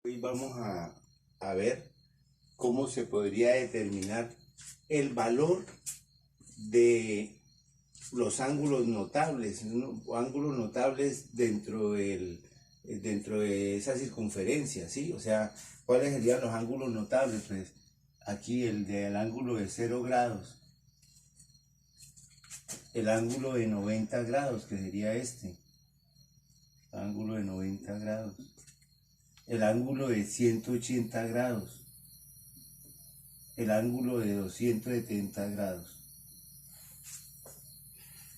Hoy vamos a ver cómo se podría determinar el valor de los ángulos notables, ¿no? Ángulos notables dentro de esa circunferencia, ¿sí? O sea, ¿cuáles serían los ángulos notables? Pues aquí el del ángulo de 0 grados, el ángulo de 90 grados, que sería este, ángulo de 90 grados, el ángulo de 180 grados, el ángulo de 270 grados.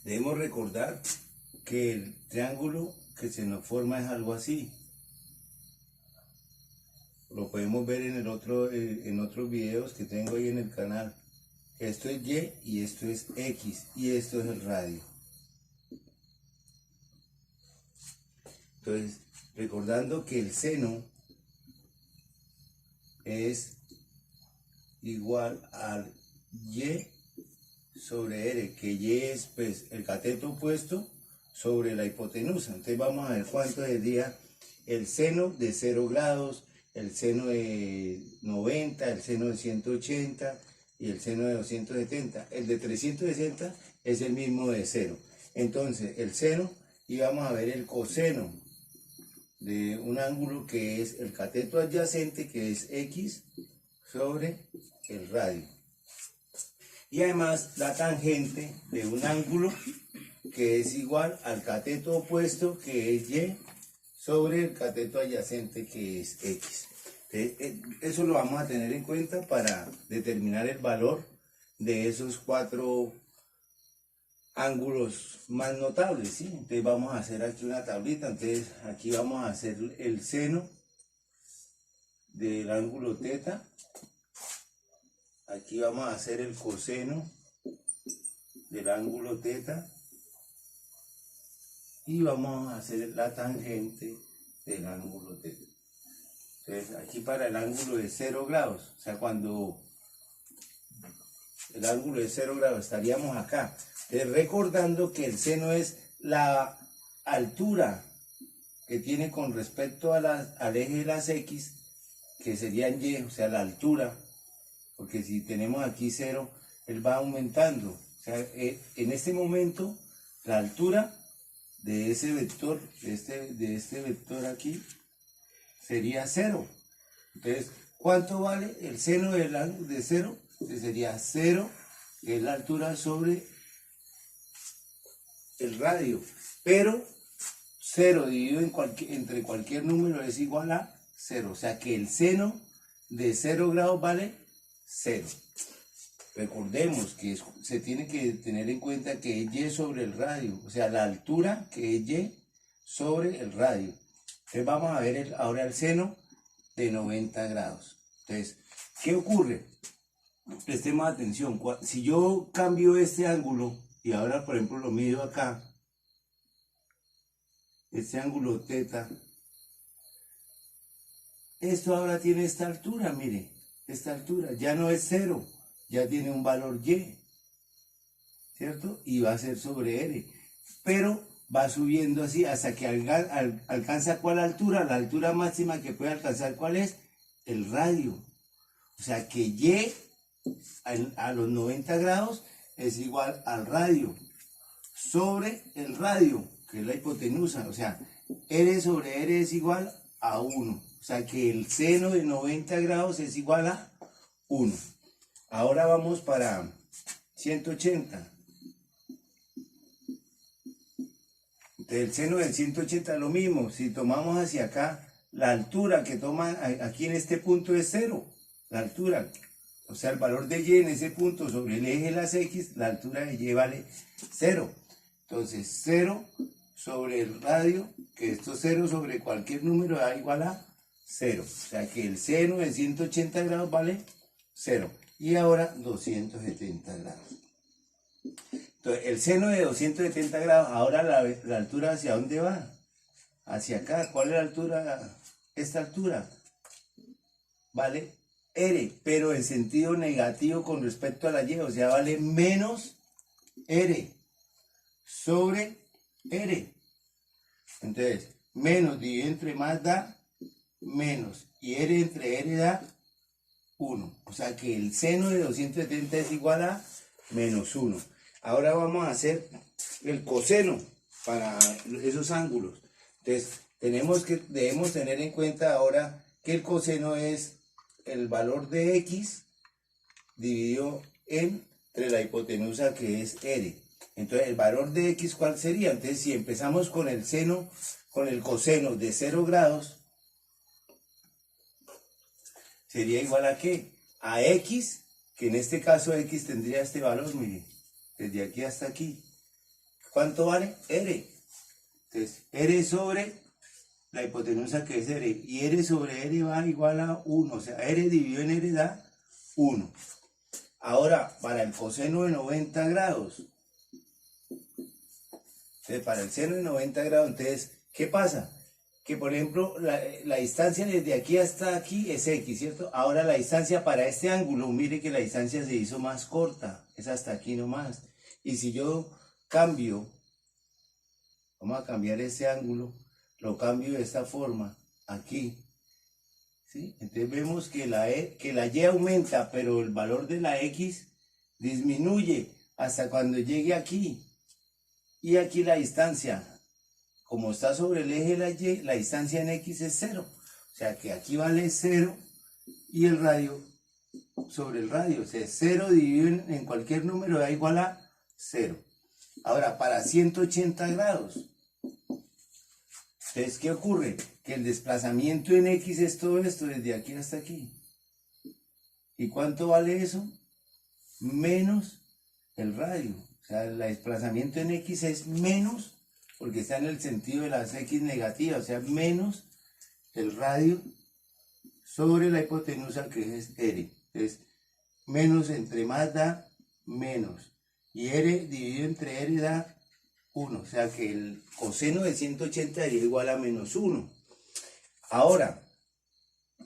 Debemos recordar que el triángulo que se nos forma es algo así. Lo podemos ver en otros videos que tengo ahí en el canal. Esto es Y y esto es X y esto es el radio. Entonces, recordando que el seno es igual al Y sobre R, que Y es pues el cateto opuesto sobre la hipotenusa. Entonces vamos a ver cuánto sería el seno de 0 grados, el seno de 90, el seno de 180 y el seno de 270. El de 360 es el mismo de 0. Entonces el seno, y vamos a ver el coseno de un ángulo que es el cateto adyacente, que es X sobre el radio. Y además la tangente de un ángulo que es igual al cateto opuesto, que es Y, sobre el cateto adyacente, que es X. Entonces, eso lo vamos a tener en cuenta para determinar el valor de esos cuatro ángulos más notables, ¿sí? Entonces vamos a hacer aquí una tablita. Entonces aquí vamos a hacer el seno del ángulo teta. Aquí vamos a hacer el coseno del ángulo teta. Y vamos a hacer la tangente del ángulo teta. Entonces aquí para el ángulo de 0 grados, o sea, cuando el ángulo de 0 grados estaríamos acá. Recordando que el seno es la altura que tiene con respecto a al eje de las X, que serían Y, o sea, la altura, porque si tenemos aquí 0, él va aumentando. O sea, en este momento, la altura de ese vector, de este vector aquí, sería 0. Entonces, ¿cuánto vale el seno del ángulo de 0? Entonces sería 0, que es la altura sobre el radio. Pero 0 dividido entre cualquier número es igual a 0. O sea que el seno de 0 grados vale 0. Recordemos que se tiene que tener en cuenta que es Y sobre el radio. O sea, la altura que es Y sobre el radio. Entonces vamos a ver ahora el seno de 90 grados. Entonces, ¿qué ocurre? Prestemos atención. Si yo cambio este ángulo y ahora, por ejemplo, lo mido acá, este ángulo teta, esto ahora tiene esta altura, mire, esta altura, ya no es 0, ya tiene un valor Y, ¿cierto? Y va a ser sobre R, pero va subiendo así hasta que alcanza ¿cuál altura? La altura máxima que puede alcanzar, ¿cuál es? El radio. O sea que Y a los 90 grados es igual al radio sobre el radio, que es la hipotenusa. O sea, R sobre R es igual a 1. O sea que el seno de 90 grados es igual a 1. Ahora vamos para 180. Entonces el seno del 180 es lo mismo. Si tomamos hacia acá, la altura que toma aquí en este punto es 0. La altura, o sea, el valor de Y en ese punto sobre el eje de las X, la altura de Y vale 0. Entonces 0 sobre el radio, que esto 0 sobre cualquier número da igual a 0. O sea que el seno de 180 grados vale 0. Y ahora 270 grados. Entonces el seno de 270 grados, ahora la altura ¿hacia dónde va? Hacia acá. ¿Cuál es la altura? Esta altura vale R, pero en sentido negativo con respecto a la Y, o sea, vale menos R sobre R. Entonces, menos dividido entre más da menos. y r entre r da 1. O sea que el seno de 270 es igual a menos 1. Ahora vamos a hacer el coseno para esos ángulos. Entonces, debemos tener en cuenta ahora que el coseno es el valor de x dividido entre la hipotenusa, que es r. Entonces, el valor de x, ¿cuál sería? Entonces, si empezamos con el seno, con el coseno de 0 grados, sería igual a ¿qué? A x, que en este caso x tendría este valor, mire, desde aquí hasta aquí. ¿Cuánto vale? R. Entonces, r sobre la hipotenusa, que es r, y r sobre r va igual a 1, o sea, r dividido en r da 1. Ahora, para el coseno de 90 grados, entonces, para el seno de 90 grados, entonces, ¿qué pasa? Que, por ejemplo, la distancia desde aquí hasta aquí es x, ¿cierto? Ahora la distancia para este ángulo, mire que la distancia se hizo más corta, es hasta aquí nomás. Y si yo cambio, vamos a cambiar este ángulo, lo cambio de esta forma, aquí, ¿sí? Entonces vemos que la y aumenta, pero el valor de la x disminuye hasta cuando llegue aquí. Y aquí la distancia, como está sobre el eje de la y, la distancia en x es 0. O sea que aquí vale 0 y el radio sobre el radio, o sea, 0 dividido en cualquier número da igual a 0. Ahora, para 180 grados, entonces, ¿qué ocurre? Que el desplazamiento en x es todo esto, desde aquí hasta aquí. ¿Y cuánto vale eso? Menos el radio. O sea, el desplazamiento en x es menos, porque está en el sentido de las x negativas, o sea, menos el radio sobre la hipotenusa, que es r. Entonces, menos entre más da menos. Y r dividido entre r da 1. O sea que el coseno de 180 es igual a menos 1. Ahora,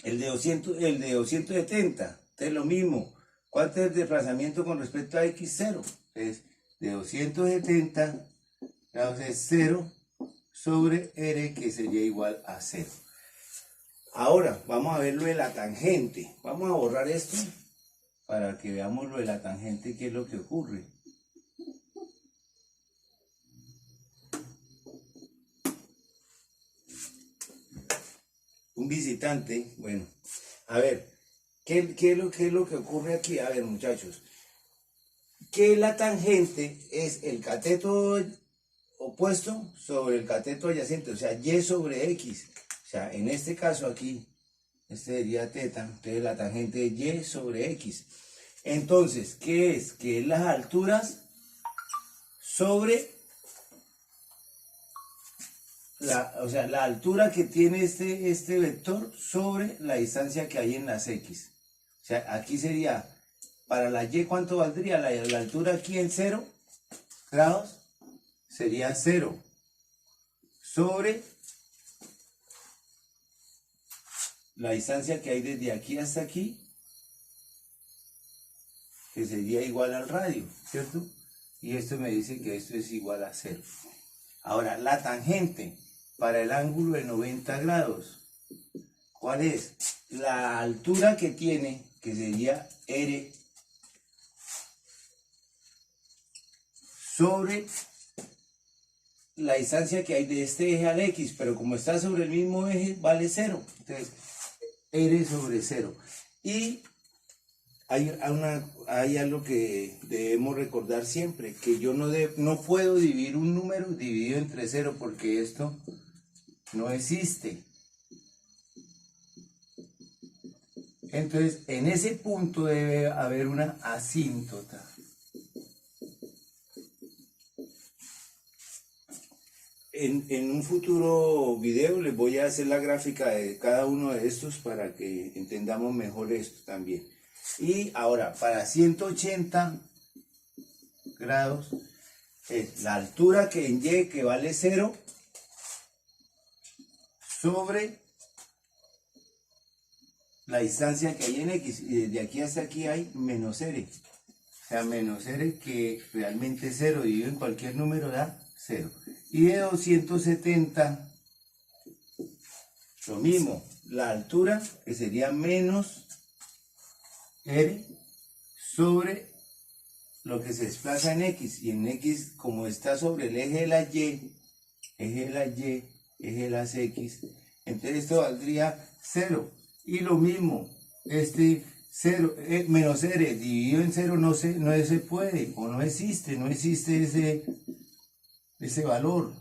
el de 270, es lo mismo. ¿Cuánto es el desplazamiento con respecto a x? 0. Entonces, de 270 grados es 0 sobre r, que sería igual a 0. Ahora, vamos a ver lo de la tangente. Vamos a borrar esto para que veamos lo de la tangente, qué es lo que ocurre. Un visitante, bueno, a ver, ¿qué es lo que ocurre aquí? A ver, muchachos, que la tangente es el cateto opuesto sobre el cateto adyacente, o sea, y sobre x. O sea, en este caso aquí, este sería teta, entonces la tangente es y sobre x. Entonces, ¿qué es? Que es las alturas sobre la altura que tiene este vector sobre la distancia que hay en las x. O sea, aquí sería, para la y, ¿cuánto valdría? La altura aquí en 0 grados sería 0 sobre la distancia que hay desde aquí hasta aquí, que sería igual al radio, ¿cierto? Y esto me dice que esto es igual a 0. Ahora, la tangente para el ángulo de 90 grados, ¿cuál es? La altura que tiene, que sería r sobre la distancia que hay de este eje al x, pero como está sobre el mismo eje, vale 0. Entonces, r sobre 0. Y hay algo que debemos recordar siempre, que yo no puedo dividir un número dividido entre 0, porque esto no existe. Entonces, en ese punto debe haber una asíntota. En un futuro video les voy a hacer la gráfica de cada uno de estos para que entendamos mejor esto también. Y ahora, para 180 grados, es la altura que en y, que vale 0, sobre la distancia que hay en x, y desde aquí hasta aquí hay menos r. O sea, menos r, que realmente 0 dividido en cualquier número da 0. Y de 270, lo mismo, la altura, que sería menos R sobre lo que se desplaza en X. Y en X, como está sobre el eje de la Y, eje de las X, entonces esto valdría 0. Y lo mismo, 0, menos R dividido en 0 no se puede, o no existe ese valor,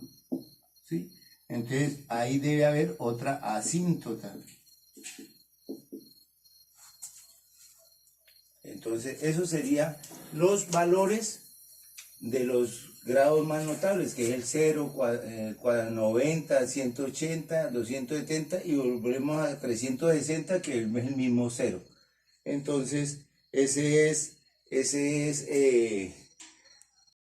¿sí? Entonces ahí debe haber otra asíntota. Entonces esos serían los valores de los grados más notables, que es el 0, 90, 180, 270 y volvemos a 360, que es el mismo 0. Entonces ese es